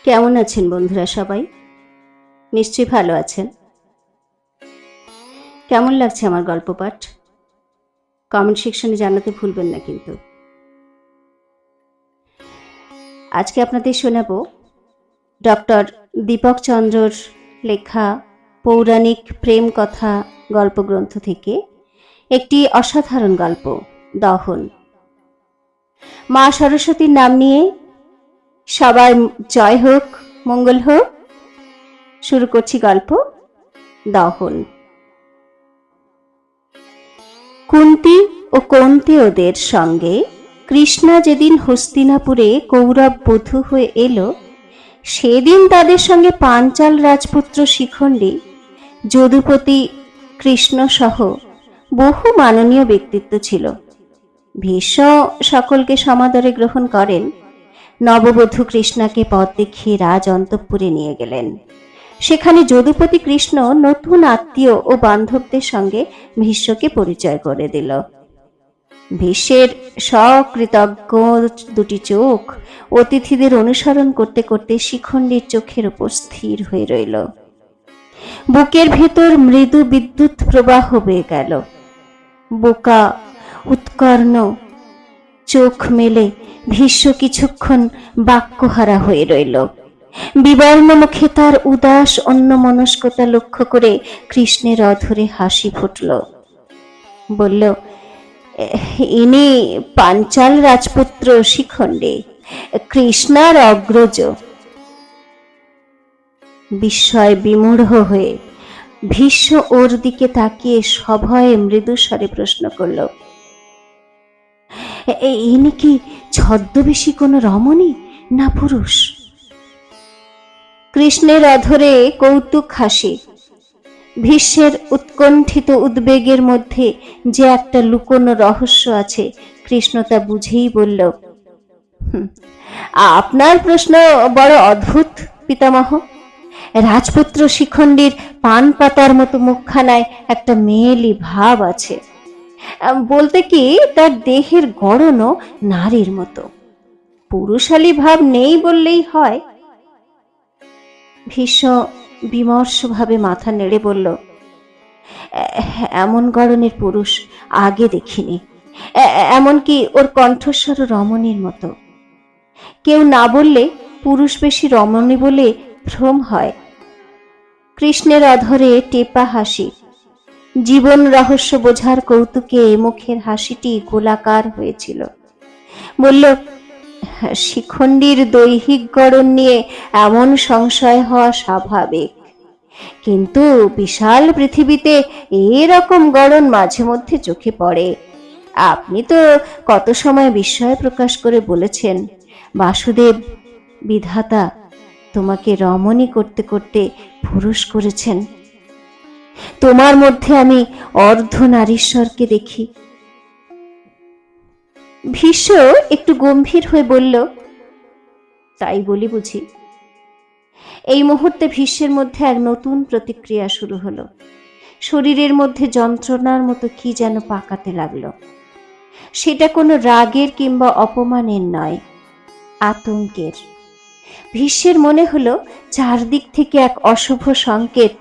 কেমন আছেন বন্ধুরা? সবাই নিশ্চয়ই ভালো আছেন। কেমন লাগছে আমার গল্প পাঠ? কমেন্ট সেকশনে জানাতে ভুলবেন না কিন্তু। আজকে আপনাদের শোনাবো ডক্টর দীপক চন্দ্রর লেখা পৌরাণিক প্রেম কথা গল্পগ্রন্থ থেকে একটি অসাধারণ গল্প, দহন। মা সরস্বতীর নাম নিয়ে সবার জয় হোক, মঙ্গল হোক। শুরু করছি গল্প দহন। কুন্তী ও কৌন্তেয়দের সঙ্গে কৃষ্ণা যেদিন হস্তিনাপুরে কৌরব বধূ হয়ে এলো, সেদিন তাদের সঙ্গে পাঞ্চাল রাজপুত্র শিখণ্ডী, যদুপতি কৃষ্ণ সহ বহু মাননীয় ব্যক্তিত্ব ছিল। ভীষ্ম সকলকে সমাদরে গ্রহণ করেন। নববধূ কৃষ্ণাকে পথ দেখিয়ে রাজ অন্তঃপুরে নিয়ে গেলেন। সেখানে যদুপতি কৃষ্ণ নতুন আত্মীয় ও বান্ধবদের সঙ্গে ভীষ্মকে পরিচয় করে দিল। ভীষ্মের সকৃতজ্ঞ দুটি চোখ অতিথিদের অনুসরণ করতে করতে শিখণ্ডীর চোখের উপর স্থির হয়ে রইল। বুকের ভেতর মৃদু বিদ্যুৎ প্রবাহ বয়ে গেল। বোকা উৎকর্ণ চোখ মেলে ভীষ্ম কিছুক্ষণ বাক্যহারা হয়ে রইল। বিবর্ণ মুখে তার উদাস অন্যমনস্কতা লক্ষ্য করে কৃষ্ণের অধরে হাসি ফুটল। বলল, ইনি পাঞ্চাল রাজপুত্র শিখণ্ডী, কৃষ্ণার অগ্রজ। বিস্ময় বিমূঢ় হয়ে ভীষ্ম ওর দিকে তাকিয়ে সভয়ে মৃদুস্বরে প্রশ্ন করল, ইনি কি ছদ্মবেশী কোনো রমণী না পুরুষ? কৃষ্ণের অধরে কৌতুক হাসি। ভীষ্মের উৎকণ্ঠিত উদ্বেগের মধ্যে যে একটা লুকোনো রহস্য আছে, কৃষ্ণ তা বুঝেই বলল, আপনার প্রশ্ন বড় অদ্ভুত পিতামহ। রাজপুত্র শিখণ্ডীর পান পাতার মতো মুখখানায় একটা মেয়েলি ভাব আছে। বলতে কি, তার দেহের গড়নও নারীর মতো। পুরুষালী ভাব নেই বললেই হয়। ভীষ্ম বিমর্ষভাবে মাথা নেড়ে বলল, এমন গড়নের পুরুষ আগে দেখিনি। এমনকি ওর কণ্ঠস্বর রমণীর মতো। কেউ না বললে পুরুষ বেশি রমণী বলে ভ্রম হয়। কৃষ্ণের অধরে টেপা হাসি। জীবন রহস্য বোঝার কৌতুকে মুখের হাসিটি গোলাকার হয়েছিল। বলল, শিখণ্ডীর দৈহিক গড়ন নিয়ে এমন সংশয় হওয়া স্বাভাবিক, কিন্তু বিশাল পৃথিবীতে এরকম গড়ন মাঝে মধ্যে চোখে পড়ে। আপনি তো কত সময় বিস্ময় প্রকাশ করে বলেছেন, বাসুদেব বিধাতা তোমাকে রমণী করতে করতে পুরুষ করেছেন। তোমার মধ্যে আমি অর্ধ নারীশ্বরকে দেখি। ভীষ্ম একটু গম্ভীর হয়ে বলল, তাই বলি বুঝি? এই মুহূর্তে ভীষ্মের মধ্যে এক নতুন প্রতিক্রিয়া শুরু হলো। শরীরের মধ্যে যন্ত্রণার মতো কি যেন পাকাতে লাগলো। সেটা কোনো রাগের কিংবা অপমানের নয়, আতঙ্কের। ভীষ্মের মনে হলো চারদিক থেকে এক অশুভ সংকেত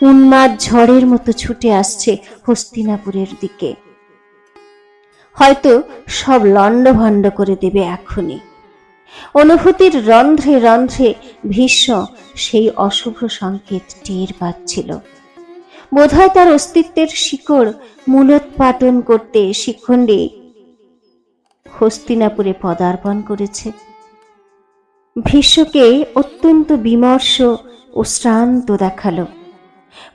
উন্মাদ ঝড়ের মতো ছুটে আসছে হস্তিনাপুরের দিকে। হয়তো সব লণ্ডভণ্ড করে দেবে এখনই। অনুভূতির রন্ধ্রে রন্ধ্রে ভীষ্ম সেই অশুভ সংকেত টের পাচ্ছিল। বোধহয় তার অস্তিত্বের শিকড় মূলোৎপাটন করতে শিখণ্ডী হস্তিনাপুরে পদার্পণ করেছে। ভীষ্মকে অত্যন্ত বিমর্ষ ও শ্রান্ত দেখালো।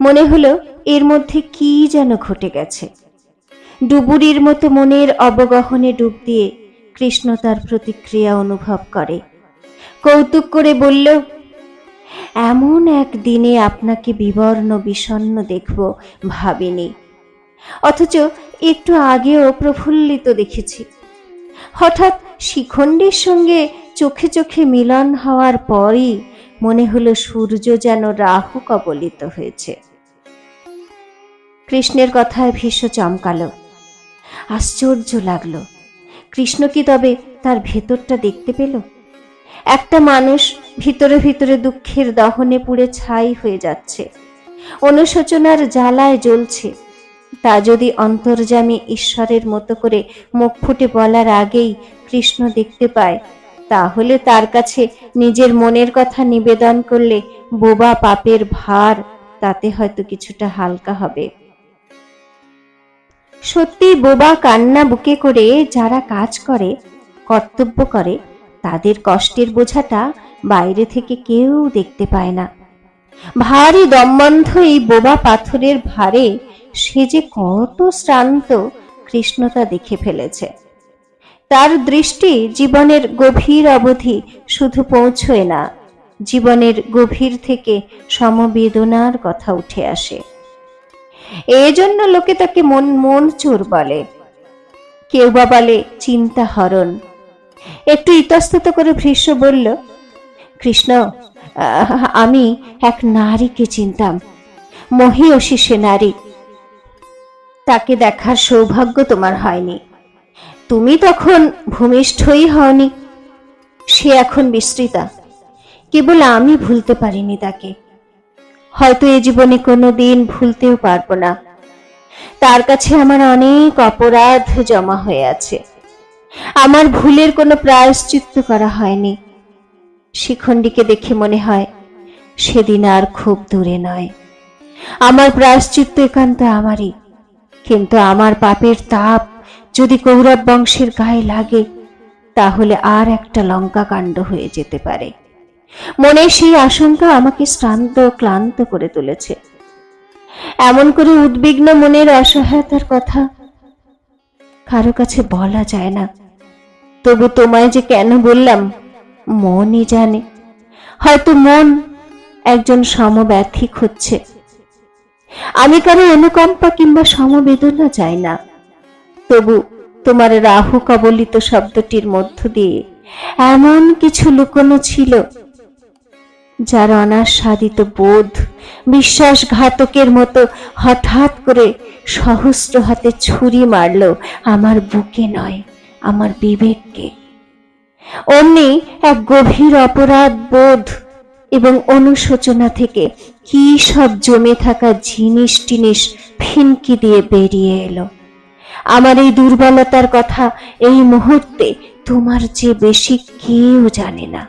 মনে হলো এর মধ্যে কি যেন ঘটে গেছে। ডুবুরির মতো মনের অবগাহনে ডুব দিয়ে কৃষ্ণ তার প্রতিক্রিয়া অনুভব করে। কৌতুক করে বলল, এমন এক দিনে আপনাকে বিবর্ণ বিষণ্ণ দেখব ভাবিনি, অথচ একটু আগেও প্রফুল্লিত দেখেছি। হঠাৎ শিখণ্ডীর সঙ্গে চোখে চোখে মিলন হওয়ার পরই মনে হলো সূর্য যেন রাহু কবলিত হয়েছে। কৃষ্ণের কথায় ভীষ্ম চমকালো। আশ্চর্য লাগলো। কৃষ্ণ কি তবে তার ভেতরটা দেখতে পেল? একটা মানুষ ভিতরে ভিতরে দুঃখের দহনে পুড়ে ছাই হয়ে যাচ্ছে, অনুশোচনার জ্বালায় জ্বলছে। তা যদি অন্তর্যামী ঈশ্বরের মতো করে মুখ ফুটে বলার আগেই কৃষ্ণ দেখতে পায়, তাহলে তার কাছে নিজের মনের কথা নিবেদন করলে বোবা পাপের ভার তাতে হয়তো কিছুটা হালকা হবে। সত্যি বোবা কান্না বুকে করে যারা কাজ করে, কর্তব্য করে, তাদের কষ্টের বোঝাটা বাইরে থেকে কেউ দেখতে পায় না। ভারী দমবন্ধ এই বোবা পাথরের ভারে সে যে কত শ্রান্ত কৃষ্ণ তা দেখে ফেলেছে। তার দৃষ্টি জীবনের গভীর অবধি শুধু পৌঁছয় না, জীবনের গভীর থেকে সমবেদনার কথা উঠে আসে। এজন্য লোকে তাকে মন চোর বলে, কেউ বা বলে চিন্তা হরণ। একটু ইতস্তত করে ভৃশ্য বলল, কৃষ্ণ, আমি এক নারীকে চিনতাম, মহীয়সী সে নারী। তাকে দেখার সৌভাগ্য তোমার হয়নি, তুমি তখন ভূমিষ্ঠই হওনি। সে এখন বিস্মৃতা, কেবল আমি ভুলতে পারিনি তাকে। হয়তো এ জীবনে কোনোদিন ভুলতেও পারবো না। তার কাছে আমার অনেক অপরাধ জমা হয়ে আছে, আমার ভুলের কোনো প্রায়শ্চিত্ত করা হয়নি। শিখণ্ডীকে দেখে মনে হয় সেদিন আর খুব দূরে নয়। আমার প্রায়শ্চিত্ত একান্ত আমারই, কিন্তু আমার পাপের তাপ যদি কৌরব বংশের গায়ে লাগে, তাহলে আর একটা লঙ্কা কাণ্ড হয়ে যেতে পারে। মনে সেই আশঙ্কা আমাকে শ্রান্ত ক্লান্ত করে তুলেছে। এমন করে উদ্বিগ্ন মনের অসহায়তার কথা কারো কাছে বলা যায় না। তবু তোমায় যে কেন বললাম মনই জানে। হয়তো মন একজন সমব্যথিক হচ্ছে। আমি কারো অনুকম্পা কিংবা সমবেদনা চাই না, তবু তোমার রাহু কবলিত শব্দটির মধ্য দিয়ে এমন কিছু লুকোনো ছিল, যার অনাস্বাদিত বোধ বিশ্বাসঘাতকের মতো হঠাৎ করে সহস্র হাতে ছুরি মারল আমার বুকে নয়, আমার বিবেককে। অমনি এক গভীর অপরাধ বোধ এবং অনুশোচনা থেকে কি সব জমে থাকা জিনিস টিনিস ফিনকি দিয়ে বেরিয়ে এলো। আমার এই দুর্বলতার কথা এই মুহূর্তে তোমার চেয়ে বেশি কেউ জানে না।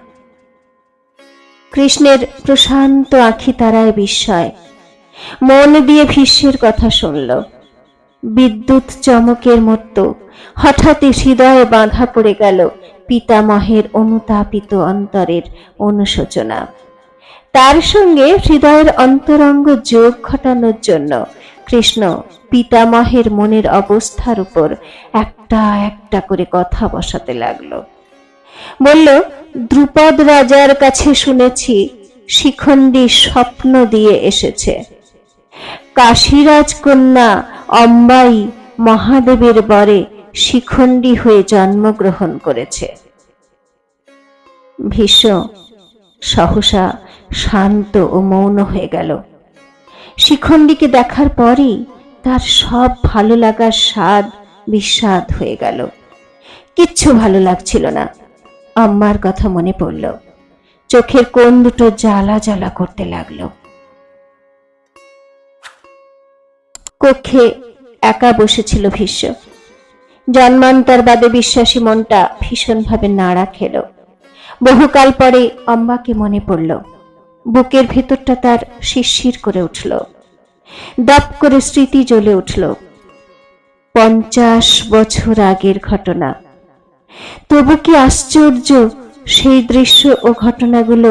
কৃষ্ণের প্রশান্ত আখি তারায় বিস্ময়, মন দিয়ে ভীষ্মের কথা শুনল। বিদ্যুৎ চমকের মতো হঠাৎই হৃদয়ে বাঁধা পড়ে গেল পিতামহের অনুতাপিত অন্তরের অনুশোচনা। তার সঙ্গে হৃদয়ের অন্তরঙ্গ যোগ ঘটানোর জন্য কৃষ্ণ পিতামহের মনের অবস্থার উপর একটা একটা করে কথা বসাতে লাগলো। বলল, দ্রুপদ রাজার কাছে শুনেছি শিখণ্ডী স্বপ্ন দিয়ে এসেছে। কাশীরাজ কন্যা অম্বাই মহাদেবের বরে শিখণ্ডী হয়ে জন্মগ্রহণ করেছে। ভীষ্ম সহসা শান্ত ও মৌন হয়ে গেল। শিখণ্ডীকে দেখার পরই তার সব ভালো লাগার স্বাদ বিস্বাদ হয়ে গেল। কিচ্ছু ভালো লাগছিল না। আম্মার কথা মনে পড়ল, চোখের কোণ দুটো জ্বালা জ্বালা করতে লাগলো। কক্ষে একা বসেছিল ভীষ্ম। জন্মান্তর বাদে বিশ্বাসী মনটা ভীষণভাবে নাড়া খেল। বহুকাল পরে আম্মাকে মনে পড়ল। বুকের ভেতরটা তার শিরশির করে উঠল। দপ করে স্মৃতি জ্বলে উঠল। 50 বছর আগের ঘটনা। তবু কি আশ্চর্য, সেই দৃশ্য ও ঘটনাগুলো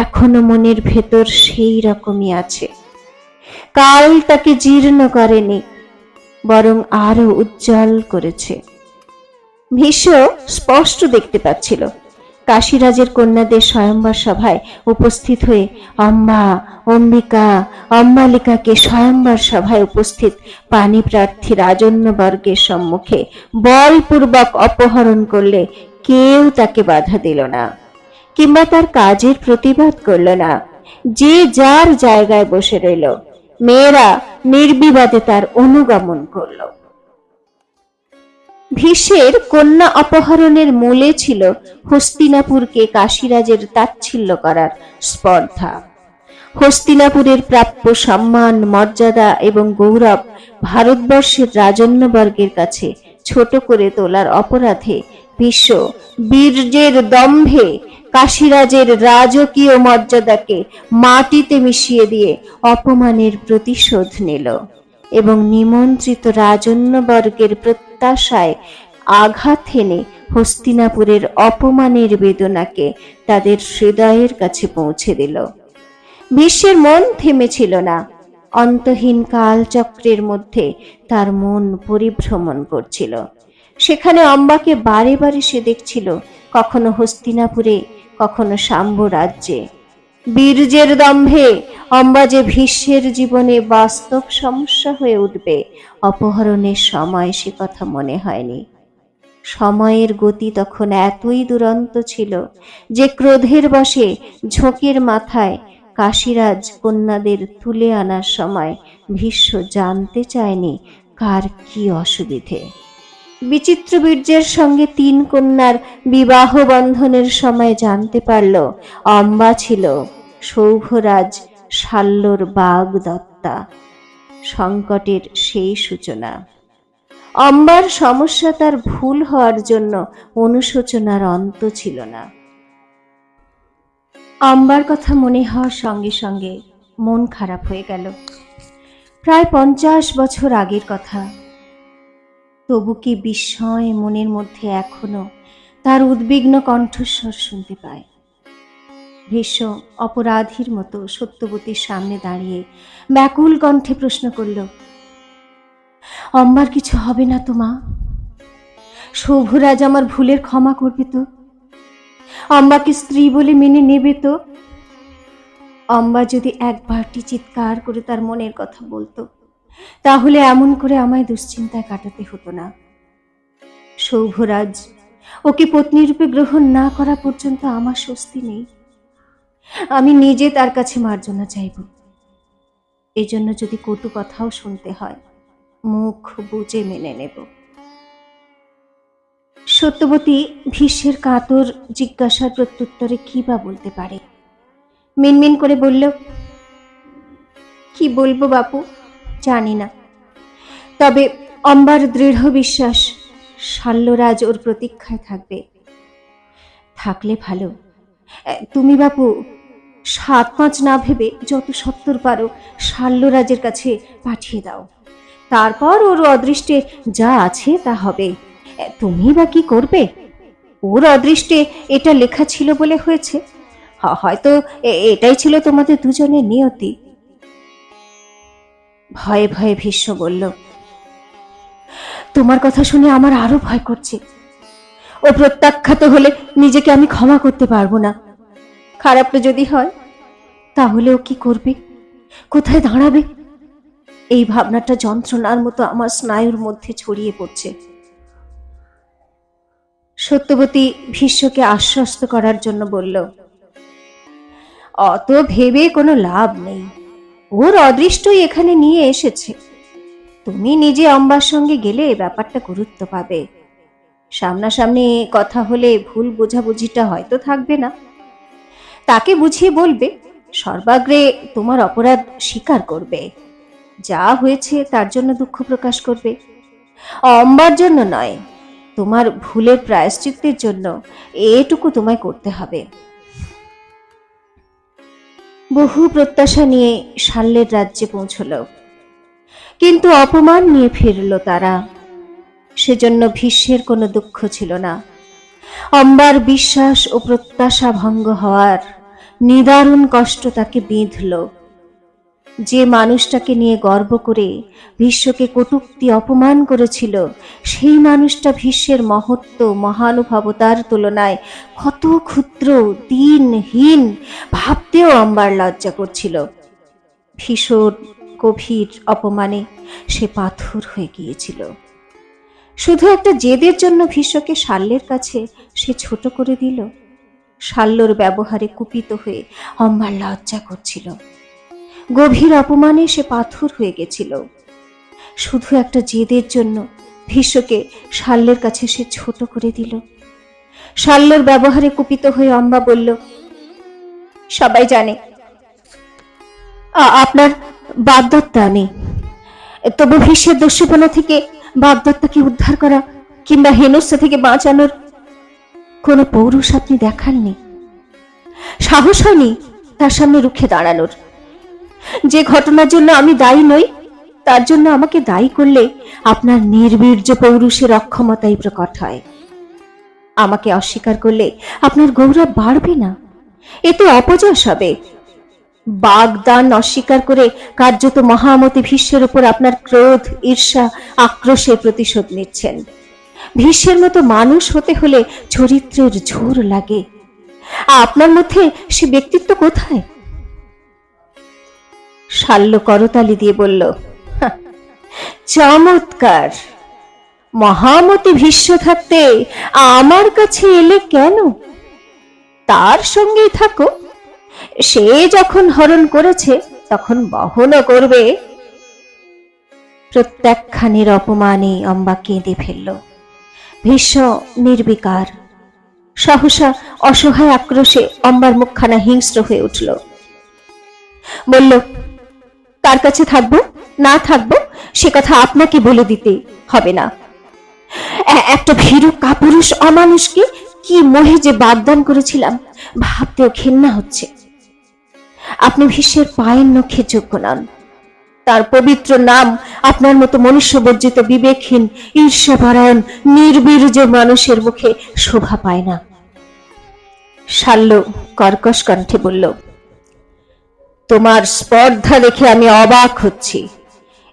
এখনো মনের ভেতর সেই রকমই আছে। কাল তাকে জীর্ণ করেনি, বরং আরো উজ্জ্বল করেছে। ভীষ্ম স্পষ্ট দেখতে পাচ্ছিল কাশীরাজের কন্যাদের স্বয়ম্বর সভায় উপস্থিত হয়ে অম্বা, অম্বিকা, অম্বালিকাকে স্বয়ম্বর সভায় উপস্থিত পানি প্রার্থী রাজন্যবর্গের সম্মুখে বলপূর্বক অপহরণ করলে কেউ তাকে বাধা দিল না, কিংবা তার কাজের প্রতিবাদ করল না। যে যার জায়গায় বসে রইল, মেয়েরা নির্বিবাদে তার অনুগমন করল। ভীষ্মের কন্যা অপহরণের মূলে ছিল হস্তিনাপুরকে কাশীরাজের তাচ্ছিল্য করার স্পর্ধা। হস্তিনাপুরের প্রাপ্য সম্মান, মর্যাদা এবং গৌরব ভারতবর্ষের রাজন্যবর্গের কাছে ছোট করে তোলার অপরাধে ভীষ্ম বীর্যের দম্ভে কাশীরাজের রাজকীয় মর্যাদাকে মাটিতে মিশিয়ে দিয়ে অপমানের প্রতিশোধ নিল এবং নিমন্ত্রিত রাজন্যবর্গের প্রত্যাশায় আঘাত হেনে হস্তিনাপুরের অপমানের বেদনাকে তাদের হৃদয়ের কাছে পৌঁছে দিল। ভীষ্মের মন থেমেছিল না। অন্তহীন কালচক্রের মধ্যে তার মন পরিভ্রমণ করছিল। সেখানে অম্বাকে বারে বারে সে দেখছিল, কখনো হস্তিনাপুরে, কখনো শাম্ব রাজ্যে। বীর্যের দম্ভে অম্বা যে ভীষ্মের জীবনে বাস্তব সমস্যা হয়ে উঠবে অপহরণের সময়, সে কথা মনে হয়নি। সময়ের গতি তখন এতই দুরন্ত ছিল যে ক্রোধের বশে ঝোঁকের মাথায় কাশীরাজ কন্যাদের তুলে আনার সময় ভীষ্ম জানতে চায়নি কার কি অসুবিধে। বিচিত্র বীর্যের সঙ্গে 3 কন্যার বিবাহ বন্ধনের সময় জানতে পারল অম্বা ছিল সৌভরাজ শাল্যর বাগদত্তা। সংকটের সেই সূচনা। অম্বার সমস্যা তার ভুল হওয়ার জন্য অনুশোচনার অন্ত ছিল না। অম্বার কথা মনে হওয়ার সঙ্গে সঙ্গে মন খারাপ হয়ে গেল। প্রায় 50 বছর আগের কথা। তবু কি বিস্ময় মনের মধ্যে এখনো তার উদ্বিগ্ন কণ্ঠস্বর শুনতে পায়। ভীষ্ম অপরাধীর মতো সত্যবতীর সামনে দাঁড়িয়ে ব্যাকুল কণ্ঠে প্রশ্ন করল, অম্বার কিছু হবে না তো মা? সৌভরাজ আমার ভুলের ক্ষমা করবে তো? অম্বাকে স্ত্রী বলে মেনে নেবে তো? অম্বা যদি একবারটি চিৎকার করে তার মনের কথা বলতো, তাহলে এমন করে আমায় দুশ্চিন্তায় কাটাতে হতো না। সৌভরাজ ওকে পত্নীরূপে গ্রহণ না করা পর্যন্ত আমার স্বস্তি নেই। আমি নিজে তার কাছে মার্জনা চাইব। এজন্য যদি কটু কথাও শুনতে হয়, মুখ বুজে মেনে নেব। সত্যবতী ভীষ্মের কাতর জিজ্ঞাসার প্রত্যুত্তরে কি বা বলতে পারে। মিনমিন করে বলল, কি বলবো বাপু, জানি না। তবে অম্বার দৃঢ় বিশ্বাস শাল্যরাজ ওর প্রতীক্ষায় থাকবে। থাকলে ভালো। তুমি বাপু 7-5 না ভেবে যত সত্তর পারো শাল্যরাজের কাছে পাঠিয়ে দাও। তারপর ওর অদৃষ্টে যা আছে তা হবে। তুমি বা কি করবে? ওর অদৃষ্টে এটা লেখা ছিল বলে হয়েছে। হয়তো এটাই ছিল তোমাদের দুজনের নিয়তি। ভয়ে ভয়ে ভীষ্ম বলল, তোমার কথা শুনে আমার আরো ভয় করছে। ও প্রত্যাখ্যাত হলে নিজেকে আমি ক্ষমা করতে পারবো না। খারাপটা যদি হয়, তাহলে ও কি করবে, কোথায় দাঁড়াবে? এই ভাবনাটা যন্ত্রণার মতো আমার স্নায়ুর মধ্যে ছড়িয়ে পড়ছে। সত্যবতী ভীষ্মকে আশ্বস্ত করার জন্য বলল, অত ভেবে কোনো লাভ নেই। ওর অদৃষ্টই এখানে নিয়ে এসেছে। তুমি নিজে অম্বার সঙ্গে গেলে ব্যাপারটা গুরুত্ব পাবে। সামনাসামনি কথা হলে ভুল বোঝাবুঝিটা হয়তো থাকবে না। তাকে বুঝিয়ে বলবে, সর্বাগ্রে তোমার অপরাধ স্বীকার করবে। যা হয়েছে তার জন্য দুঃখ প্রকাশ করবে। অম্বার জন্য নয়, তোমার ভুলের প্রায়শ্চিত্তের জন্য এটুকু তোমায় করতে হবে। বহু প্রত্যাশা নিয়ে শাল্যের রাজ্যে পৌঁছল, কিন্তু অপমান নিয়ে ফিরল তারা। সেজন্য ভীষ্মের কোনো দুঃখ ছিল না। অম্বার বিশ্বাস ও প্রত্যাশা ভঙ্গ হওয়ার নিদারুণ কষ্ট তাকে বিঁধল। যে মানুষটাকে নিয়ে গর্ব করে ভীষ্মকে কটূক্তি অপমান করেছিল, সেই মানুষটা ভীষ্মের মহত্ব মহানুভবতার তুলনায় কত ক্ষুদ্র, দিনহীন ভাবতেও অম্বার লজ্জা করছিল। ভীষণ গভীর অপমানে সে পাথর হয়ে গিয়েছিল। শুধু একটা জেদের জন্য ভীষ্মকে শাল্যের কাছে সে ছোট করে দিল। শাল্যর ব্যবহারে কুপিত হয়ে অম্বার লজ্জা করছিল। গভীর অপমানে সে পাথর হয়ে গেছিল। শুধু একটা জেদের জন্য ভীষ্মকে শাল্যের কাছে সে ছোট করে দিল। শাল্যর ব্যবহারে কুপিত হয়ে অম্বা বলল, সবাই জানে আপনার বাগদত্তা আমি, তবু ভীষ্মের দস্যুপনা থেকে বাগদত্তাকে উদ্ধার করা কিংবা হেনস্থা থেকে বাঁচানোর কোনো পৌরুষ আপনি দেখাননি। সাহস হয়নি তার সামনে রুখে দাঁড়ানোর। যে ঘটনার জন্য আমি দায়ী নই, তার জন্য আমাকে দায়ী করলে আপনার নির্বীর্য পৌরুষের অক্ষমতাই প্রকট হয়। আমাকে অস্বীকার করলে আপনার গৌরব বাড়বে না, এতে অপযশ হবে। বাগদান অস্বীকার করে কার্যত মহামতি ভীষ্মের উপর আপনার ক্রোধ, ঈর্ষা, আক্রোশের প্রতিশোধ নিচ্ছেন। ভীষ্মের মতো মানুষ হতে হলে চরিত্রের ঝোর লাগে। আপনার মধ্যে সে ব্যক্তিত্ব কোথায়? শাল্য করতালি দিয়ে বলল, চমৎকার! মহামতি ভীষ্ম থাকতে আমার কাছে এলে কেন? তার সঙ্গেই থাকো, সে যখন হরণ করেছে তখন বহনও করবে। প্রত্যাখ্যানের অপমানে অম্বা কেঁদে ফেলল। ভীষ্ম নির্বিকার। সহসা অসহায় আক্রোশে অম্বার মুখখানা হিংস্র হয়ে উঠল। বলল, কার কাছে থাকবো না থাকবো সে কথা আপনাকে বলে দিতে হবে না। একটা ভীরু কাপুরুষ অমানুষকে কি মোহে যে বাগদান করেছিলাম ভাবতেও ঘেন্না হচ্ছে। আপনি ভীষ্মের পায়ের নখে যোগ্য নন। তার পবিত্র নাম আপনার মতো মনুষ্যবর্জিত, বিবেকহীন, ঈর্ষাপরায়ণ, নির্বীর্য মানুষের মুখে শোভা পায় না। শাল্য কর্কশ কণ্ঠে বলল, তোমার স্পর্ধা দেখে আমি অবাক হচ্ছি।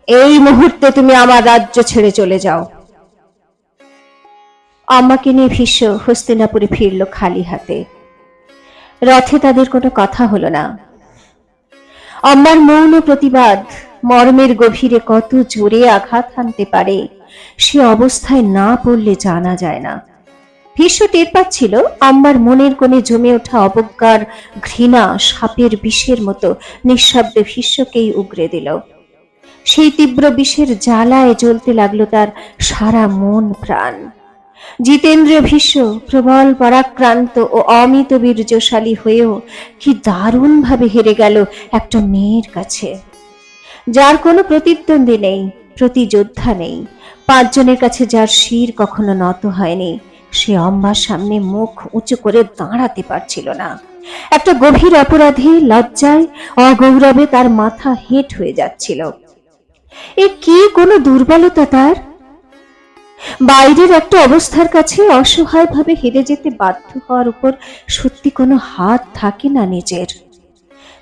এই মুহূর্তে তুমি আমার রাজ্য ছেড়ে চলে যাও। আমাকে নিয়ে ভীষ্ম হস্তিনাপুরে ফিরল খালি হাতে। রথে তাদের কোনো কথা হলো না। অম্বার মৌন প্রতিবাদ মর্মের গভীরে কত জোরে আঘাত হানতে পারে সে অবস্থায় না পড়লে জানা যায় না। ভীষ্ম টের পাচ্ছিল অম্বার মনের কোণে জমে ওঠা অবজ্ঞার ঘৃণা সাপের বিষের মতো নিঃশব্দে ভীষ্মকেই উগরে দিল। সেই তীব্র বিষের জ্বালায় জ্বলতে লাগলো তার সারা মন প্রাণ। জিতেন্দ্রীয় ভীষ্ম প্রবল পরাক্রান্ত ও অমিত বীর্যশালী হয়েও কি দারুণ ভাবে হেরে গেল একটা মেয়ের কাছে, যার কোনো প্রতিদ্বন্দ্বী নেই, প্রতিযোদ্ধা নেই, পাঁচজনের কাছে যার শির কখনো নত হয়নি। সে অম্বার সামনে মুখ উঁচু করে দাঁড়াতে পারছিল না। একটা গভীর অপরাধী লজ্জায় অগৌরবে তার মাথা হেঁট হয়ে যাচ্ছিল। এ কি কোনো দুর্বলতা তার? বাইরের একটা অবস্থার কাছে অসহায়ভাবে হেরে যেতে বাধ্য হওয়ার উপর সত্যি কোনো হাত থাকে না নিজের,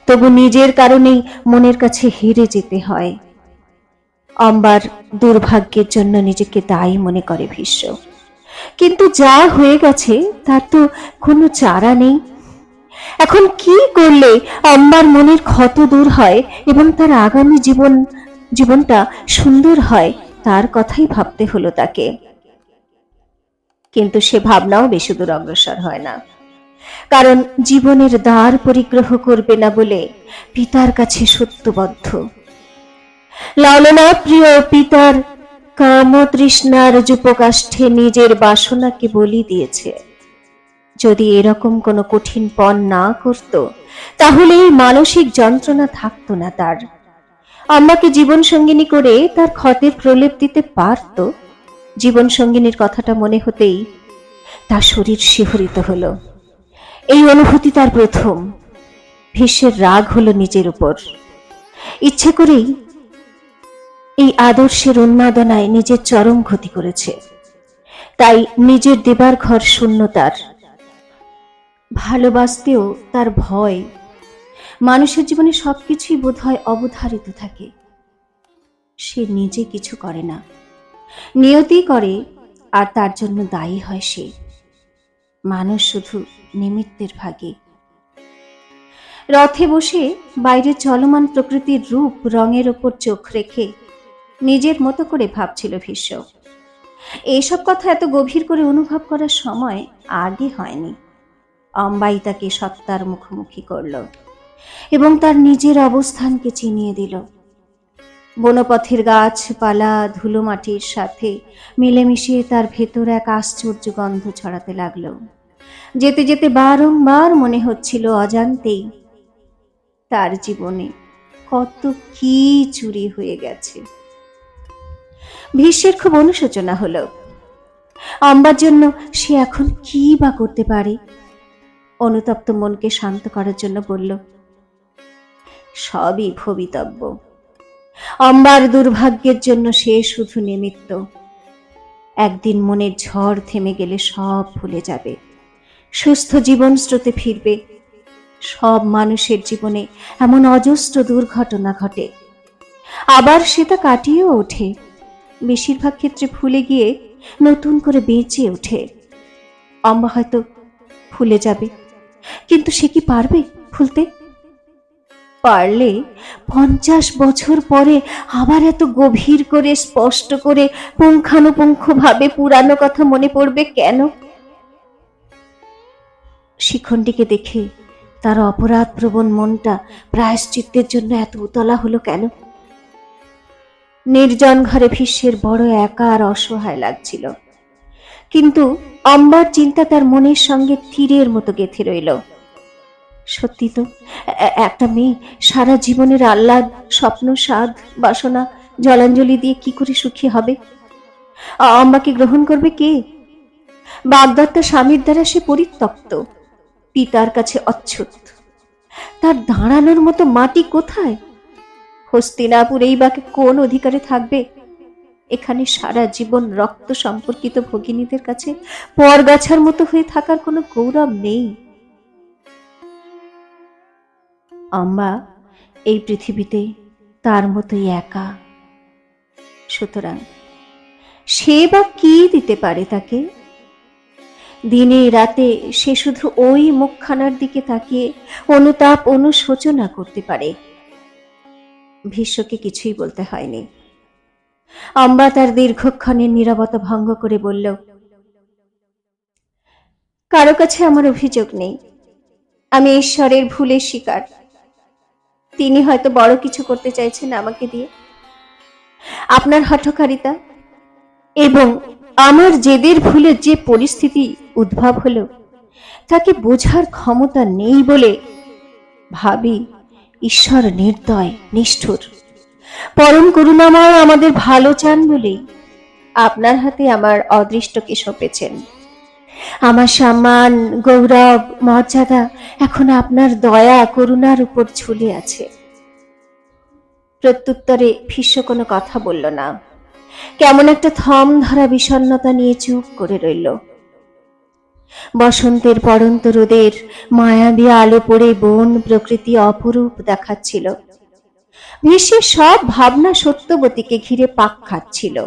তবু নিজের কারণেই মনের কাছে হেরে যেতে হয়। অম্বার দুর্ভাগ্যের জন্য নিজেকে দায়ী মনে করে ভীষ্ম, কিন্তু যা হয়ে গেছে তার তো কোনো চারা নেই। এখন কি করলে অম্বার মনের ক্ষত দূর হয় এবং তার আগামী জীবনটা সুন্দর হয় তার কথাই ভাবতে হলো তাকে। কিন্তু সে ভাবনাও বেশি দূর অগ্রসর হয় না, কারণ জীবনের দ্বার পরিগ্রহ করবে না বলে পিতার কাছে সত্যবদ্ধ। লালনা প্রিয় পিতার কামতৃষ্ণার যুপকাষ্ঠে নিজের বাসনাকে বলি দিয়েছে। যদি এরকম কোনো কঠিন পণ না করত তাহলে এই মানসিক যন্ত্রণা থাকতো না তার। আমাকে জীবন সঙ্গিনী করে তার ক্ষতের প্রলেপ দিতে পারত। জীবন সঙ্গিনীর কথাটা মনে হতেই তার শরীর শিহরিত হলো। এই অনুভূতি তার প্রথম। ভীষ্মের রাগ হলো নিজের উপর। ইচ্ছে করেই এই আদর্শের উন্মাদনায় নিজের চরম ক্ষতি করেছে। তাই নিজের দেবার ঘর শূন্য তার। ভালোবাসতেও তার ভয়। মানুষের জীবনে সবকিছুই বোধহয় অবধারিত থাকে, সে নিজে কিছু করে না, নিয়তি করে, আর তার জন্য দায়ী হয় সে। মানুষ শুধু নিমিত্তের ভাগী। রথে বসে বাইরে চলমান প্রকৃতির রূপ রঙের ওপর চোখ রেখে নিজের মতো করে ভাবছিল ভীষ্ম। এইসব কথা এত গভীর করে অনুভব করার সময় আগে হয়নি। অম্বাই তাকে সত্তার মুখোমুখি করল এবং তার নিজের অবস্থানকে চিনিয়ে দিল। বনপথের গাছপালা ধুলো মাটির সাথে মিলেমিশে তার ভেতর এক আশ্চর্য গন্ধ ছড়াতে লাগলো। যেতে যেতে বারংবার মনে হচ্ছিল অজান্তেই তার জীবনে কত কি চুরি হয়ে গেছে। ভীষ্মের খুব অনুশোচনা হলো। অম্বার জন্য সে এখন কি বা করতে পারে। অনুতপ্ত মনকে শান্ত করার জন্য বলল, সবই ভবিতব্য। অম্বার দুর্ভাগ্যের জন্য সে শুধু নিমিত্ত। একদিন মনের ঝড় থেমে গেলে সব ভুলে যাবে, সুস্থ জীবন স্রোতে ফিরবে। সব মানুষের জীবনে এমন অজস্র দুর্ঘটনা ঘটে, আবার সে তা কাটিয়েও ওঠে। বেশিরভাগ ক্ষেত্রে ভুলে গিয়ে নতুন করে বেঁচে ওঠে। অম্বা হয়তো ভুলে যাবে, কিন্তু সে কি পারবে ভুলতে? পারলে 50 বছর পরে আবার এত গভীর করে, স্পষ্ট করে, পুঙ্খানুপুঙ্খ ভাবে পুরানো কথা মনে পড়বে কেন? শিখণ্ডীকে দেখে তার অপরাধ প্রবণ মনটা প্রায়শ্চিত্তের জন্য এত উতলা হলো কেন? নির্জন ঘরে ভীষ্মের বড় একা আর অসহায় লাগছিল। কিন্তু অম্বার চিন্তা তার মনের সঙ্গে তীরের মতো গেঁথে রইল। সত্যি তো, একটা মেয়ে সারা জীবনের আহ্লাদ, স্বপ্ন, স্বাদ, বাসনা জলাঞ্জলি দিয়ে কি করে সুখী হবে? অম্বাকে গ্রহণ করবে কে? বাগদত্তা স্বামীর দ্বারা সে পরিত্যক্ত, পিতার কাছে অচ্ছুত। তার দাঁড়ানোর মতো মাটি কোথায়? হস্তিনাপুরেই বা কোন অধিকারে থাকবে? এখানে সারা জীবন রক্ত সম্পর্কিত ভগিনীদের কাছে পরগাছার মতো হয়ে থাকার কোনো গৌরব নেই। অম্বা এই পৃথিবীতে তার মতোই একা। সুতরাং সে বা কি দিতে পারে তাকে? দিনে রাতে সে শুধু ওই মুখখানার দিকে তাকিয়ে অনুতাপ, অনুশোচনা করতে পারে। ভীষ্মকে কিছুই বলতে হয়নি। অম্বা তার দীর্ঘক্ষণের নীরবতা ভঙ্গ করে বলল, কারো কাছে আমার অভিযোগ নেই। আমি ঈশ্বরের ভুলের শিকার। তিনি হয়তো বড় কিছু করতে চাইছেন আমাকে দিয়ে। আপনার হঠকারিতা এবং আমার জেদের ভুলে যে পরিস্থিতি উদ্ভব হলো, তাকে বোঝার ক্ষমতা নেই বলে ভাবি ঈশ্বর নির্দয়, নিষ্ঠুর, পরম করুণাময় আমাদের ভালো চান বলেই আপনার হাতে আমার অদৃষ্টকে সঁপেছেন। আমার সম্মান, গৌরব, মর্যাদা এখন আপনার দয়া করুণার উপর ঝুলে আছে। প্রত্যুত্তরে ভীষ্ম কোনো কথা বলল না। কেমন একটা থম ধরা বিষণ্ণতা নিয়ে চুপ করে রইল। বসন্তের পড়ন্ত রোদের মায়াবী আলো পড়ে বন প্রকৃতি অপরূপ দেখাচ্ছিল। ভীষ্মের সব ভাবনা সত্যবতীকে ঘিরে পাক খাচ্ছিল।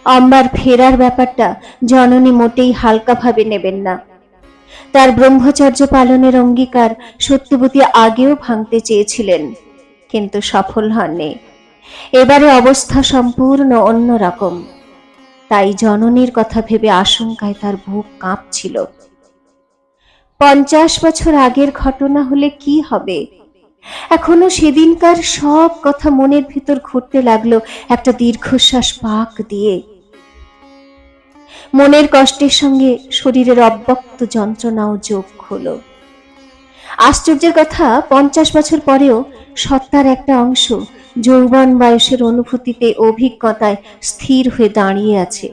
অম্বার ফেরার ব্যাপারটা জননী মোটেই হালকা ভাবে নেবেন না। তার ব্রহ্মচর্য পালনের অঙ্গীকার সত্যবতী আগেও ভাঙতে চেয়েছিলেন, কিন্তু সফল হননি। এবারে অবস্থা সম্পূর্ণ অন্যরকম। তাই জননীর কথা ভেবে আশঙ্কায় তার বুক কাঁপছিল। 50 বছর আগের ঘটনা হলে কি হবে? এখনো সেদিনকার সব কথা মনের ভিতর ঘুরতে লাগলো একটা দীর্ঘশ্বাস পাক দিয়ে। মনের কষ্টের সঙ্গে শরীরের অব্যক্ত যন্ত্রণাও যোগ হলো। আশ্চর্যের কথা, 50 বছর পরেও সত্তার একটা অংশ যৌবন বয়সের অনুভূতিতে, অভিজ্ঞতায় স্থির হয়ে দাঁড়িয়ে আছে।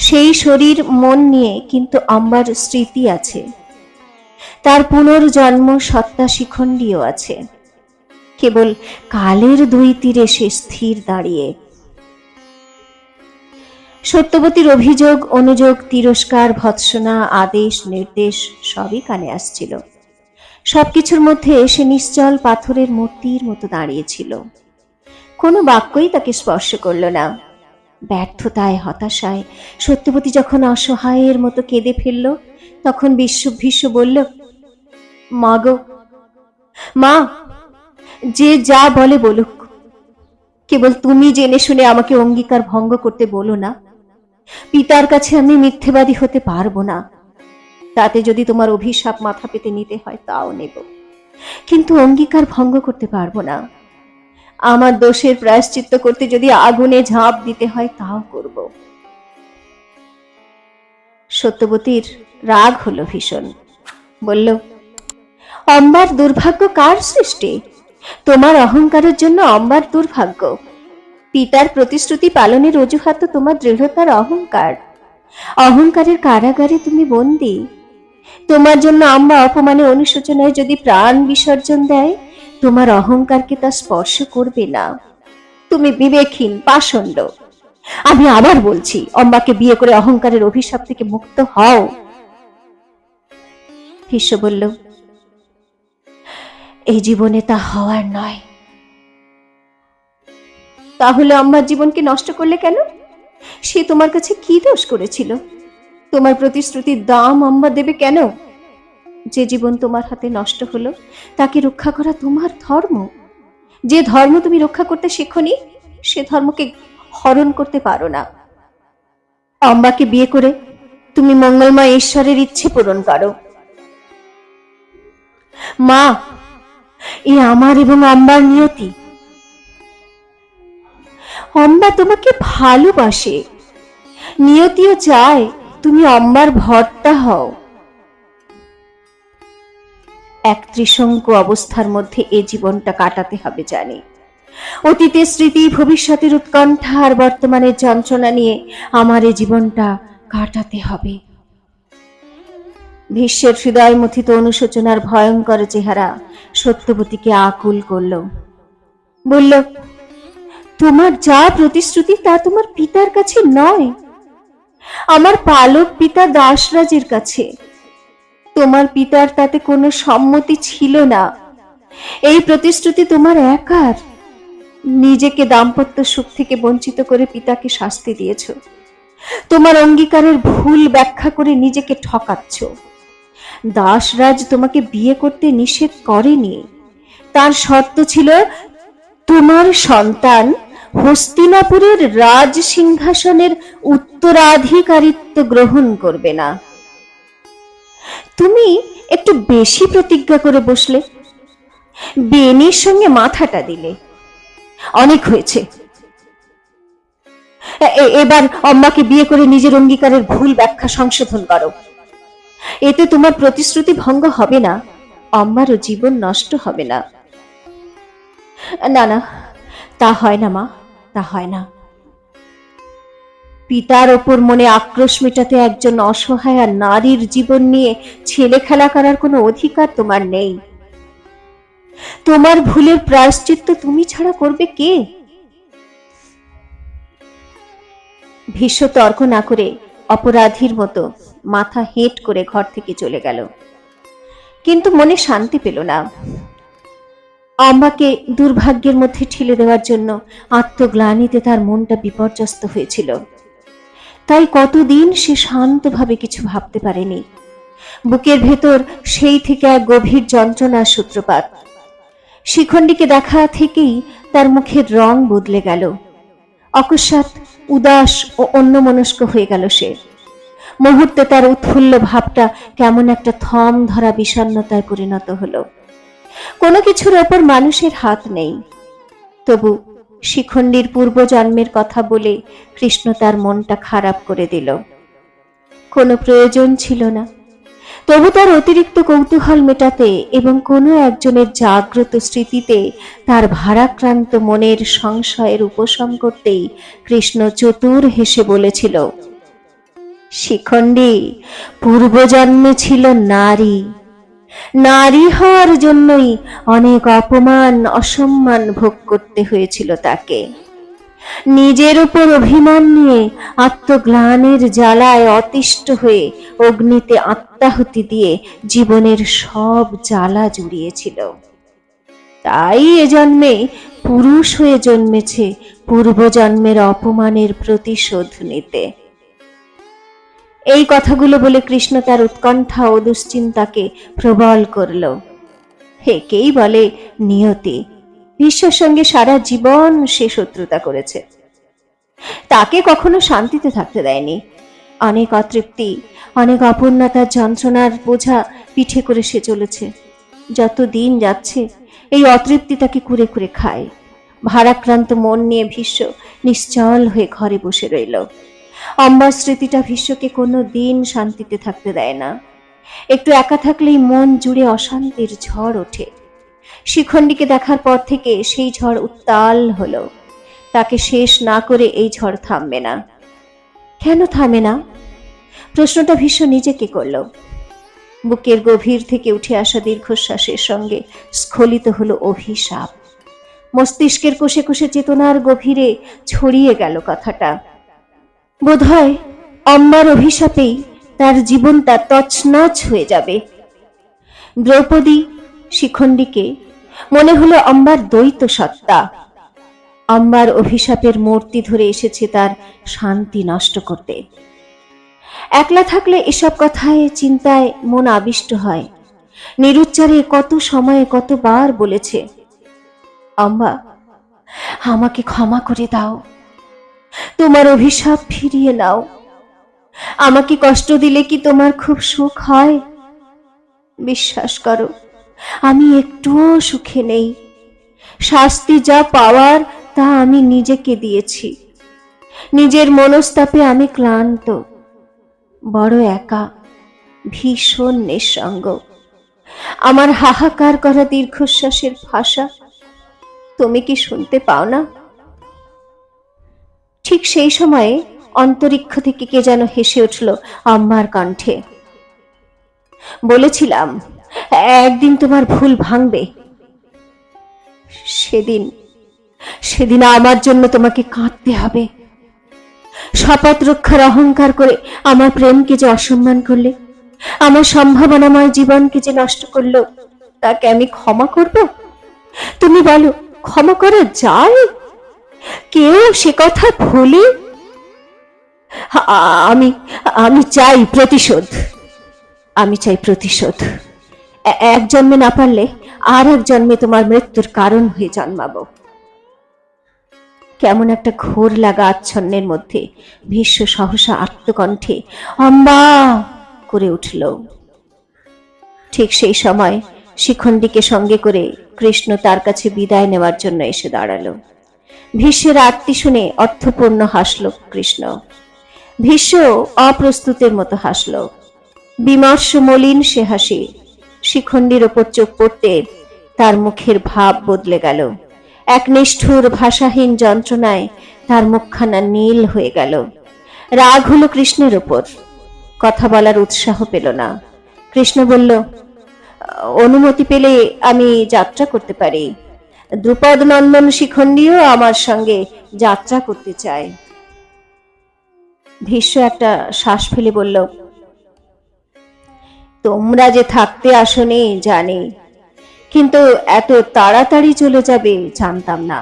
সেই শরীর মন নিয়ে কিন্তু অম্বার স্মৃতি আছে। তার পুনর্জন্ম সত্তা শিখণ্ডীও আছে। কেবল কালের দুই তীরে সে স্থির দাঁড়িয়ে। সত্যবতীর অভিযোগ, অনুযোগ, তিরস্কার, ভৎসনা, আদেশ, নির্দেশ সবই কানে আসছিল। সবকিছুর মধ্যে সে নিশ্চল পাথরের মূর্তির মতো দাঁড়িয়েছিল। কোনো বাক্যই তাকে স্পর্শ করল না। ব্যর্থতায়, হতাশায় সত্যবতী যখন অসহায়ের মতো কেঁদে ফেলল, তখন ভীষ্ম বলল, মা গো, মা, যে যা বলে বলুক, কেবল তুমি জেনে শুনে আমাকে অঙ্গীকার ভঙ্গ করতে বলো না। পিতার কাছে আমি মিথ্যেবাদী হতে পারবো না। তাতে যদি তোমার অভিশাপ মাথা পেতে নিতে হয় তাও নেব, কিন্তু অঙ্গীকার ভঙ্গ করতে পারবো না। আমার দোষের প্রায়শ্চিত্ত করতে যদি আগুনে ঝাঁপ দিতে হয় তাও করব। সত্যবতীর রাগ হলো ভীষণ। বলল, অম্বার দুর্ভাগ্য কার সৃষ্টি? তোমার অহংকারের জন্য অম্বার দুর্ভাগ্য। পিতার প্রতিশ্রুতি পালনের অজুহাত তো তোমার দৃঢ়তার অহংকার। অহংকারের কারাগারে তুমি বন্দী। তোমার জন্য আম্বা অপমানে অনুশোচনায় যদি প্রাণ বিসর্জন দেয়, তোমার অহংকারকে তা স্পর্শ করবে না। তুমি বিবেকহীন, পাষণ্ড। আমি আবার বলছি, অম্বাকে বিয়ে করে অহংকারের অভিশাপ থেকে মুক্ত হও। ভীষ্ম বলল, এই জীবনে তা হওয়ার নয়। তাহলে অম্বার জীবনকে নষ্ট করলে কেন? সে তোমার কাছে কি দোষ করেছিল? তোমার প্রতিশ্রুতির দাম অম্বা দেবে কেন? যে জীবন তোমার হাতে নষ্ট হলো তাকে রক্ষা করা তোমার ধর্ম। যে ধর্ম তুমি রক্ষা করতে শেখনি, সে ধর্মকে হরণ করতে পারো না। অম্বাকে বিয়ে করে তুমি মঙ্গলময় ঈশ্বরের ইচ্ছে পূরণ করো। মা, এ আমার এবং অম্বার নিয়তি। অম্বা তোমাকে ভালোবাসে, নিয়তিও চায় তুমি অম্বার ভর্তা হও। এক ত্রিশঙ্কু অবস্থার মধ্যে এ জীবনটা কাটাতে হবে জানি। অতীতের স্মৃতি, ভবিষ্যতের উৎকণ্ঠা আর বর্তমানের যন্ত্রণা নিয়ে আমার এ জীবনটা কাটাতে হবে। ভীষ্মের হৃদয় মথিত অনুশোচনার ভয়ঙ্কর চেহারা সত্যবতীকে আকুল করল। বলল, তোমার যা প্রতিশ্রুতি তা তোমার পিতার কাছে নয়, আমার পালক পিতা দাসরাজের কাছে। তোমার পিতার তাতে কোনো সম্মতি ছিল না। এই প্রতিশ্রুতি তোমার একার। নিজেকে দাম্পত্য সুখ থেকে বঞ্চিত করে পিতাকে শাস্তি দিয়েছ। তোমার অঙ্গীকারের ভুল ব্যাখ্যা করে নিজেকে ঠকাচ্ছ। দাসরাজ তোমাকে বিয়ে করতে নিষেধ করেনি। তার শর্ত ছিল তোমার সন্তান হস্তিনাপুরের রাজ সিংহাসনের উত্তরাধিকারিত্ব গ্রহণ করবে না। তুমি একটু বেশি প্রতিজ্ঞা করে বসলে, বেনির সঙ্গে মাথাটা দিলে। অনেক হয়েছে। এবার অম্বাকে বিয়ে করে নিজের অঙ্গীকারের ভুল ব্যাখ্যা সংশোধন করো। এতে তোমার প্রতিশ্রুতি ভঙ্গ হবে না, অম্বারও জীবন নষ্ট হবে না। না না, তা হয় না মা, তা হয় না। পিতার ওপর মনে আক্রোশ মেটাতে একজন অসহায় নারীর জীবন নিয়ে ছেলে খেলা করার কোনো অধিকার তোমার নেই। তোমার ভুলের প্রায়শ্চিত্ত তুমি ছাড়া করবে কে? ভীষ্ম তর্ক না করে অপরাধীর মতো মাথা হেঁট করে ঘর থেকে চলে গেল। কিন্তু মনে শান্তি পেল না। অম্বাকে দুর্ভাগ্যের মধ্যে ঠেলে দেওয়ার জন্য আত্মগ্লানিতে তার মনটা বিপর্যস্ত হয়েছিল। তাই কতদিন সে শান্তভাবে কিছু ভাবতে পারেনি। বুকের ভেতর সেই থেকে এক গভীর যন্ত্রণার সূত্রপাত। শিখণ্ডীকে দেখা থেকেই তার মুখের রং বদলে গেল। অকস্মাৎ উদাস ও অন্যমনস্ক হয়ে গেল সে। মুহূর্তে তার উৎফুল্ল ভাবটা কেমন একটা থম ধরা বিষণ্ণতায় পরিণত হলো। কোনো কিছুর ওপর মানুষের হাত নেই। তবু শিখণ্ডীর পূর্বজন্মের কথা বলে কৃষ্ণ তার মনটা খারাপ করে দিল। কোনো প্রয়োজন ছিল না, তবু তার অতিরিক্ত কৌতূহল মেটাতে এবং কোনো একজনের জাগ্রত স্মৃতিতে তার ভারাক্রান্ত মনের সংশয়ের উপশম করতেই কৃষ্ণ চতুর হেসে বলেছিল, শিখণ্ডী পূর্বজন্মে ছিল নারী। নারী হওয়ার জন্যই অনেক অপমান অসম্মান ভোগ করতে হয়েছিল তাকে। নিজের উপর অভিমান নিয়ে আত্মগ্লানের জ্বালায় অতিষ্ঠ হয়ে অগ্নিতে আত্মাহুতি দিয়ে জীবনের সব জ্বালা জুড়িয়েছিল। তাই এ জন্মে পুরুষ হয়ে জন্মেছে পূর্বজন্মের অপমানের প্রতিশোধ নিতে। এই কথাগুলো বলে কৃষ্ণ তার উৎকণ্ঠা ও দুশ্চিন্তাকে প্রবল করল। একেই বলে নিয়তি। ভীষ্মের সঙ্গে সারা জীবন সে শত্রুতা করেছে, তাকে কখনো শান্তিতে থাকতে দেয়নি। অনেক অতৃপ্তি, অনেক অপূর্ণতার যন্ত্রণার বোঝা পিঠে করে সে চলেছে। যত দিন যাচ্ছে এই অতৃপ্তি তাকে কুরে কুরে খায়। ভারাক্রান্ত মন নিয়ে ভীষ্ম নিশ্চল হয়ে ঘরে বসে রইল। অম্বার স্মৃতিটা ভীষ্মকে কোনো দিন শান্তিতে থাকতে দেয় না। একটু একা থাকলেই মন জুড়ে অশান্তির ঝড় ওঠে। শিখণ্ডীকে দেখার পর থেকে সেই ঝড় উত্তাল হলো। তাকে শেষ না করে এই ঝড় থামবে না। কেন থামে না? প্রশ্নটা ভীষ্ম নিজেকে করল। বুকের গভীর থেকে উঠে আসা দীর্ঘশ্বাসের সঙ্গে স্খলিত হলো অভিশাপ। মস্তিষ্কের কোষে কোষে চেতনার গভীরে ছড়িয়ে গেল কথাটা। বোধহয় অম্বার অভিশাপেই তার জীবনটা তছনছ হয়ে যাবে। দ্রৌপদী শিখণ্ডীকে মনে হলো অম্বার দ্বৈত সত্তা। অম্বার অভিশাপের মূর্তি ধরে এসেছে তার শান্তি নষ্ট করতে। একলা থাকলে এসব কথায় চিন্তায় মন আবিষ্ট হয়। নিরুচ্চারে কত সময়ে কতবার বলেছে, অম্বা, আমাকে ক্ষমা করে দাও, তোমার অভিশাপ ফিরিয়ে নাও। আমাকে কষ্ট দিলে কি তোমার খুব সুখ হয়? বিশ্বাস করো, আমি একটুও সুখে নেই। শাস্তি যা পাওয়ার তা আমি নিজেকে দিয়েছি। নিজের মনস্তাপে আমি ক্লান্ত, বড় একা, ভীষণ নিঃসঙ্গ। আমার হাহাকার করা দীর্ঘশ্বাসের ভাষা তুমি কি শুনতে পাও না? ঠিক সেই সময়ে অন্তরিক্ষ থেকে কে যেন হেসে উঠল আম্মার কণ্ঠে। বলেছিলাম একদিন তোমার ভুল ভাঙবে। সেদিন সেদিন আমার জন্য তোমাকে কাঁদতে হবে। শপথ রক্ষার অহংকার করে আমার প্রেমকে যে অসম্মান করলে, আমার সম্ভাবনাময় জীবনকে যে নষ্ট করলো, তাকে আমি ক্ষমা করব? তুমি বলো, ক্ষমা করা যায়? কেউ সে কথা ভুলে? আমি আমি চাই প্রতিশোধ। আমি চাই প্রতিশোধ। এক জন্মে না পারলে আর এক জন্মে তোমার মৃত্যুর কারণ হয়ে জন্মাবো। কেমন একটা ঘোর লাগা আচ্ছন্নের মধ্যে ভীষ্ম সহসা আত্মকণ্ঠে অম্বা করে উঠল। ঠিক সেই সময় শিখণ্ডীকে সঙ্গে করে কৃষ্ণ তার কাছে বিদায় নেওয়ার জন্য এসে দাঁড়ালো। ভীষ্মের আরতি শুনে অর্থপূর্ণ হাসল কৃষ্ণ। ভীষ্ম অপ্রস্তুতের মতো হাসল। বিমর্ষ মলিন সে হাসি। শিখণ্ডীর ওপর চোখ পড়তে তার মুখের ভাব বদলে গেল। এক নিষ্ঠুর ভাষাহীন যন্ত্রণায় তার মুখখানা নীল হয়ে গেল। রাগ হলো কৃষ্ণের ওপর। কথা বলার উৎসাহ পেল না। কৃষ্ণ বলল, অনুমতি পেলে আমি যাত্রা করতে পারি। দ্রুপদ নন্দন শিখণ্ডীও আমার সঙ্গে যাত্রা করতে চায়। ভীষ্ম একটা শ্বাস ফেলে বলল, তোমরা যে থাকতে আসোনি জানি, কিন্তু এত তাড়াতাড়ি চলে যাবে জানতাম না।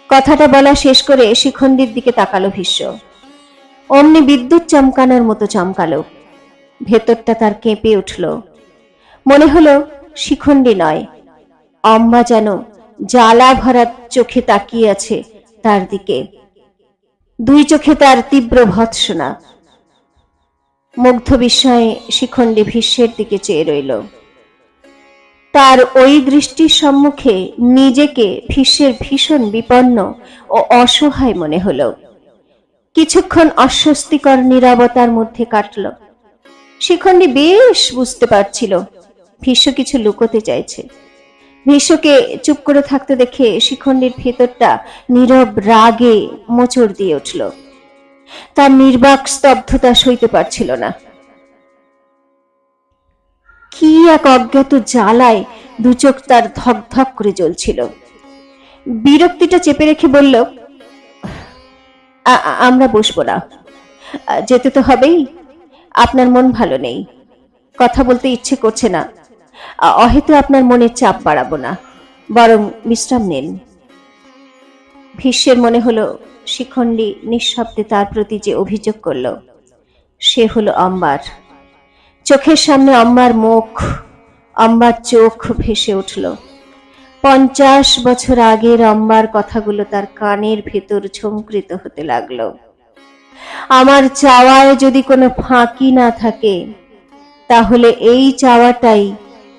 কথাটা বলা শেষ করে শিখণ্ডীর দিকে তাকালো ভীষ্ম। অমনি বিদ্যুৎ চমকানোর মতো চমকালো। ভেতরটা তার কেঁপে উঠল। মনে হলো শিখণ্ডী নয়, অম্বা যেন জ্বালা ভরা চোখে তাকিয়ে আছে তার দিকে। দুই চোখে তার তীব্র ভৎসনা। মুগ্ধ বিস্ময়ে শিখণ্ডী ভীষ্মের দিকে চেয়ে রইল। তার ওই দৃষ্টির সম্মুখে নিজেকে ভীষ্মের ভীষণ বিপন্ন ও অসহায় মনে হলো। কিছুক্ষণ অস্বস্তিকর নীরবতার মধ্যে কাটল। শিখণ্ডী বেশ বুঝতে পারছিল ভীষ্ম কিছু লুকোতে চাইছে। ভীষ্মকে চুপ করে থাকতে দেখে শিখণ্ডীর ভেতরটা নীরব রাগে মোচড় দিয়ে উঠল। তার নির্বাক স্তব্ধতা সইতে পারছিল না। কি এক অজ্ঞাত জ্বালায় দু চোখ তার ধক ধক করে জ্বলছিল। বিরক্তিটা চেপে রেখে বলল, আমরা বসবো না, যেতে তো হবেই। আপনার মন ভালো নেই, কথা বলতে ইচ্ছে করছে না। অহেতু আপনার মনের চাপ বাড়াবো না, বরং বিশ্রাম নিন। ভীষ্মের মনে হলো শিখণ্ডী নিঃশব্দে তার প্রতি যে অভিযোগ করল, সে হলো অম্বার। চোখের সামনে অম্বার মুখ, অম্বার চোখ ভেসে উঠল। 50 বছর আগের অম্বার কথাগুলো তার কানের ভেতর ঝংকৃত হতে লাগলো। আমার চাওয়ায় যদি কোনো ফাঁকি না থাকে, তাহলে এই চাওয়াটাই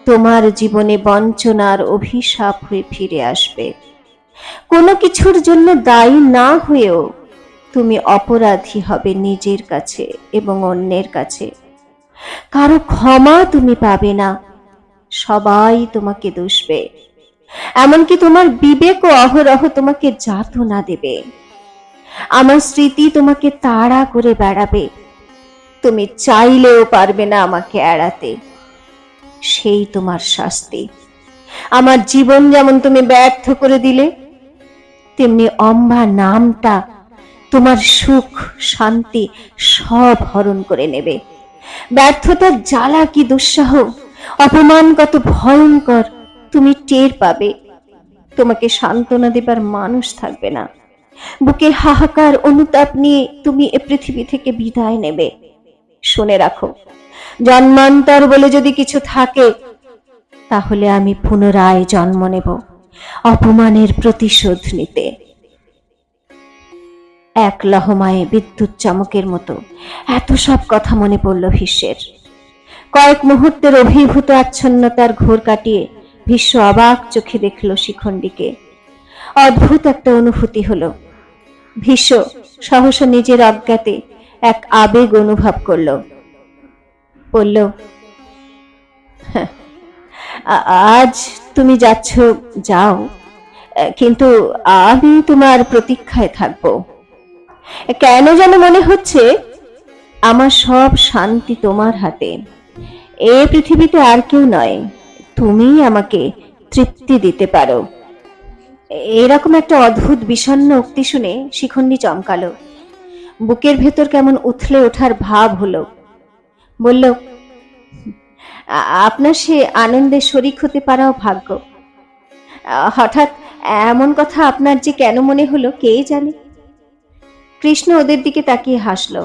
তোমার জীবনে বঞ্চনার অভিশাপ হয়ে ফিরে আসবে। কোনো কিছুর জন্য দায়ী না হয়েও তুমি অপরাধী হবে নিজের কাছে এবং অন্যের কাছে। কারো ক্ষমা তুমি পাবে না, সবাই তোমাকে দুষবে। এমনকি তোমার বিবেকও অহরহ তোমাকে যাতনা দেবে। আমার স্মৃতি তোমাকে তাড়া করে বেড়াবে, তুমি চাইলেও পারবে না আমাকে এড়াতে। সেই তোমার শাস্তি। আমার জীবন যেমন তুমি ব্যর্থ করে দিলে, তেমনি অম্বা নামটা তোমার সুখ শান্তি সব হরণ করে নেবে। ব্যর্থতার জ্বালা কি দুঃসহ, অপমান কত ভয়ঙ্কর তুমি টের পাবে। তোমাকে সান্ত্বনা দেবার মানুষ থাকবে না। বুকে হাহাকার অনুতাপ নিয়ে তুমি এ পৃথিবী থেকে বিদায় নেবে। শুনে রাখো, জন্মান্তর বলে যদি কিছু থাকে, তাহলে আমি পুনরায় জন্ম নেব অপমানের প্রতিশোধ নিতে। এক লহমায় বিদ্যুৎ চমকের মতো এত সব কথা মনে পড়ল ভীষ্মের। কয়েক মুহূর্তের অভিভূত আচ্ছন্নতার ঘোর কাটিয়ে ভীষ্ম অবাক চোখে দেখল শিখণ্ডীকে। অদ্ভুত একটা অনুভূতি হলো। ভীষ্ম সহসা নিজের অজ্ঞাতে এক আবেগ অনুভব করল। বলল, আজ তুমি যাচ্ছ যাও, কিন্তু আমি তোমার প্রতীক্ষায় থাকব। কেন যেন মনে হচ্ছে আমার সব শান্তি তোমার হাতে। এ পৃথিবীতে আর কেউ নয়, তুমিই আমাকে তৃপ্তি দিতে পারো। এরকম একটা অদ্ভুত বিষণ্ণ উক্তি শুনে শিখণ্ডী চমকালো। বুকের ভেতর কেমন উথলে ওঠার ভাব হলো। বলল, আপনার সে আনন্দে শরিক হতে পারাও ভাগ্য। হঠাৎ এমন কথা আপনার যে কেন মনে হলো কে জানে। কৃষ্ণ ওদের দিকে তাকিয়ে হাসল।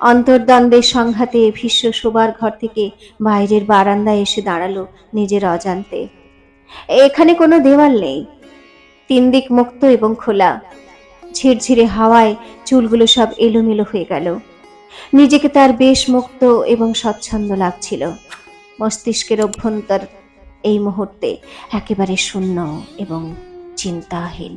অন্তর্দ্বন্দ্বের সংঘাতে ভীষ্ম শোবার ঘর থেকে বাইরের বারান্দায় এসে দাঁড়ালো নিজের অজান্তে। এখানে কোনো দেওয়াল নেই, 3 দিক মুক্ত এবং খোলা। ঝিরঝিরে হাওয়ায় চুলগুলো সব এলোমেলো হয়ে গেল। নিজেকে তার বেশ মুক্ত এবং স্বচ্ছন্দ লাগছিল। মস্তিষ্কের অভ্যন্তর এই মুহূর্তে একেবারে শূন্য এবং চিন্তাহীন।